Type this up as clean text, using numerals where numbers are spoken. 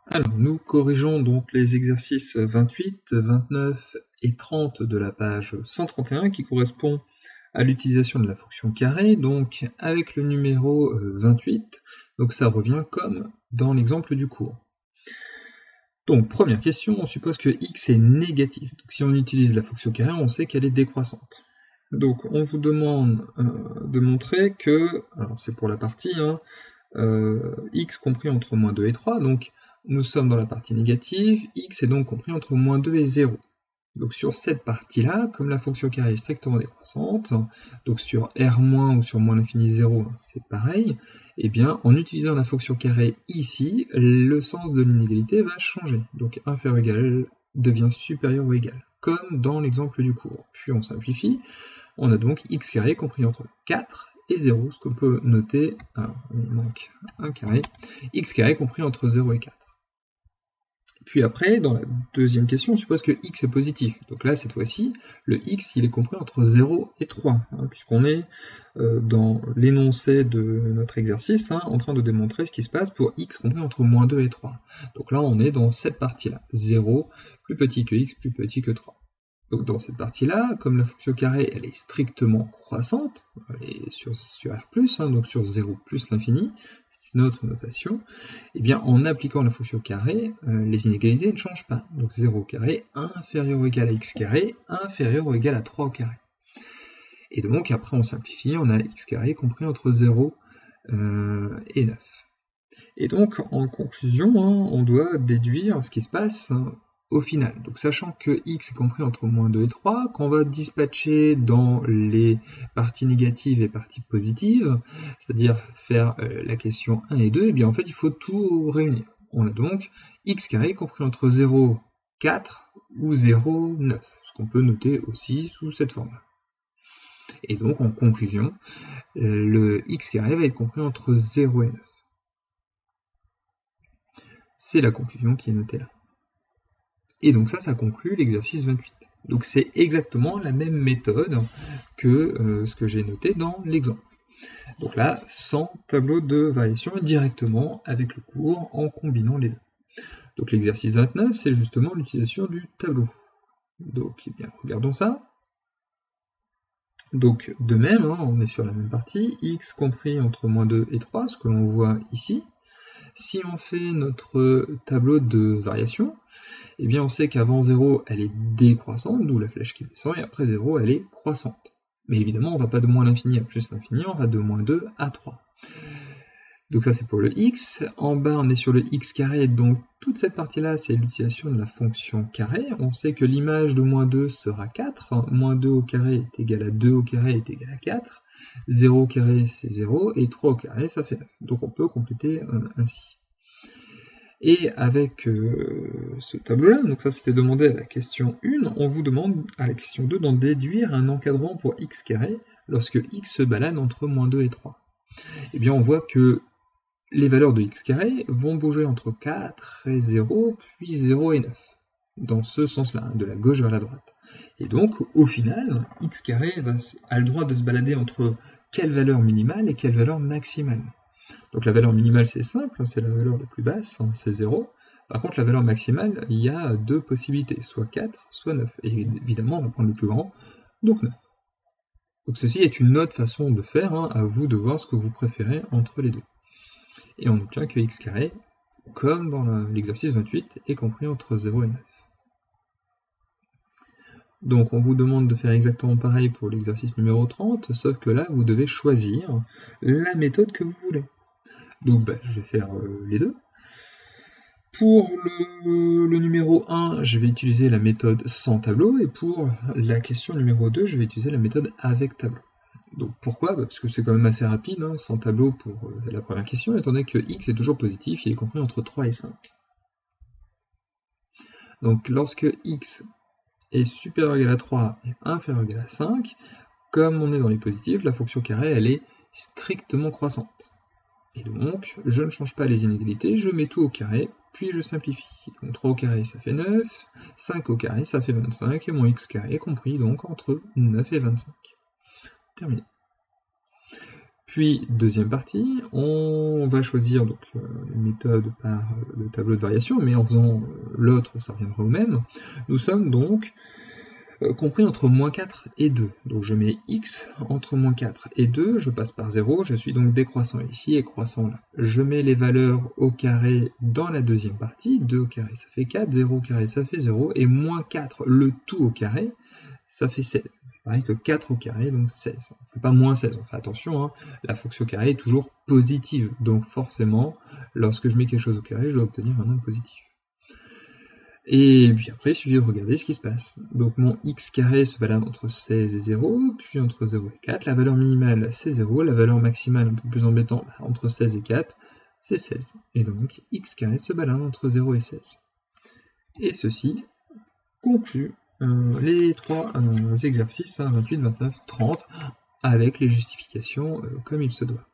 Alors, nous corrigeons donc les exercices 28, 29 et 30 de la page 131 qui correspond à l'utilisation de la fonction carré, donc avec le numéro 28, donc ça revient comme dans l'exemple du cours. Donc, première question, on suppose que x est négatif. Donc, si on utilise la fonction carré, on sait qu'elle est décroissante. Donc, on vous demande de montrer que, alors c'est pour la partie, x compris entre moins 2 et 3, donc nous sommes dans la partie négative, x est donc compris entre moins 2 et 0. Donc sur cette partie-là, comme la fonction carré est strictement décroissante, donc sur r- ou sur moins l'infini 0, c'est pareil, et bien en utilisant la fonction carré ici, le sens de l'inégalité va changer. Donc inférieur ou égal devient supérieur ou égal, comme dans l'exemple du cours. Puis on simplifie, on a donc x carré compris entre 4 et 0, ce qu'on peut noter, alors il manque un carré, x carré compris entre 0 et 4. Puis après, dans la deuxième question, on suppose que x est positif. Donc là, cette fois-ci, le x, il est compris entre 0 et 3, puisqu'on est dans l'énoncé de notre exercice, en train de démontrer ce qui se passe pour x compris entre moins 2 et 3. Donc là, on est dans cette partie-là, 0, plus petit que x, plus petit que 3. Donc dans cette partie-là, comme la fonction carré elle est strictement croissante, elle est sur R+, donc sur 0 plus l'infini, c'est une autre notation, et bien en appliquant la fonction carré, les inégalités ne changent pas. Donc 0 au carré inférieur ou égal à x carré inférieur ou égal à 3 au carré. Et donc après on simplifie, on a x carré compris entre 0 et 9. Et donc en conclusion, on doit déduire ce qui se passe au final. Donc sachant que x est compris entre moins 2 et 3, qu'on va dispatcher dans les parties négatives et parties positives, c'est-à-dire faire la question 1 et 2, et bien en fait il faut tout réunir. On a donc x carré compris entre 0, 4 ou 0, 9, ce qu'on peut noter aussi sous cette forme. Et donc en conclusion, le x carré va être compris entre 0 et 9. C'est la conclusion qui est notée là. Et donc ça conclut l'exercice 28. Donc c'est exactement la même méthode que ce que j'ai noté dans l'exemple. Donc là, sans tableau de variation, directement avec le cours en combinant les deux. Donc l'exercice 29, c'est justement l'utilisation du tableau. Donc eh bien, regardons ça. Donc de même, on est sur la même partie, x compris entre moins 2 et 3, ce que l'on voit ici. Si on fait notre tableau de variation, eh bien on sait qu'avant 0, elle est décroissante, d'où la flèche qui descend, et après 0, elle est croissante. Mais évidemment, on ne va pas de moins l'infini à plus l'infini, on va de moins 2 à 3. Donc ça c'est pour le x. En bas, on est sur le x carré, donc toute cette partie-là, c'est l'utilisation de la fonction carré. On sait que l'image de moins 2 sera 4, moins 2 au carré est égal à 2 au carré est égal à 4, 0 au carré c'est 0, et 3 au carré ça fait 9. Donc on peut compléter ainsi. Et avec ce tableau-là, donc ça c'était demandé à la question 1, on vous demande à la question 2 d'en déduire un encadrant pour x carré lorsque x se balade entre moins 2 et 3. Et bien on voit que les valeurs de x carré vont bouger entre 4 et 0, puis 0 et 9, dans ce sens-là, de la gauche vers la droite. Et donc, au final, x carré a le droit de se balader entre quelle valeur minimale et quelle valeur maximale. Donc la valeur minimale, c'est simple, c'est la valeur la plus basse, c'est 0. Par contre, la valeur maximale, il y a deux possibilités, soit 4, soit 9. Et évidemment, on va prendre le plus grand, donc 9. Donc ceci est une autre façon de faire, à vous de voir ce que vous préférez entre les deux. Et on obtient que x carré, comme dans l'exercice 28, est compris entre 0 et 9. Donc on vous demande de faire exactement pareil pour l'exercice numéro 30, sauf que là, vous devez choisir la méthode que vous voulez. Donc je vais faire les deux. Pour le numéro 1, je vais utiliser la méthode sans tableau, et pour la question numéro 2, je vais utiliser la méthode avec tableau. Donc pourquoi ? Parce que c'est quand même assez rapide, sans tableau pour la première question, étant donné que x est toujours positif, il est compris entre 3 et 5. Donc lorsque x est supérieur ou égal à 3 et inférieur ou égal à 5, comme on est dans les positifs, la fonction carré, elle est strictement croissante. Et donc, je ne change pas les inégalités, je mets tout au carré, puis je simplifie. Donc 3 au carré, ça fait 9, 5 au carré, ça fait 25, et mon x carré est compris donc entre 9 et 25. Terminé. Puis, deuxième partie, on va choisir donc, une méthode par le tableau de variation, mais en faisant l'autre, ça reviendra au même. Nous sommes donc compris entre moins 4 et 2. Donc je mets x entre moins 4 et 2, je passe par 0, je suis donc décroissant ici et croissant là. Je mets les valeurs au carré dans la deuxième partie, 2 au carré ça fait 4, 0 au carré ça fait 0, et moins 4 le tout au carré, ça fait 16. C'est pareil que 4 au carré, donc 16. On ne fait pas moins 16, on fait attention, hein, la fonction carré est toujours positive, donc forcément, lorsque je mets quelque chose au carré, je dois obtenir un nombre positif. Et puis après, il suffit de regarder ce qui se passe. Donc mon x carré se balade entre 16 et 0, puis entre 0 et 4. La valeur minimale, c'est 0. La valeur maximale, un peu plus embêtant, entre 16 et 4, c'est 16. Et donc x carré se balade entre 0 et 16. Et ceci conclut les trois exercices, 28, 29, 30, avec les justifications comme il se doit.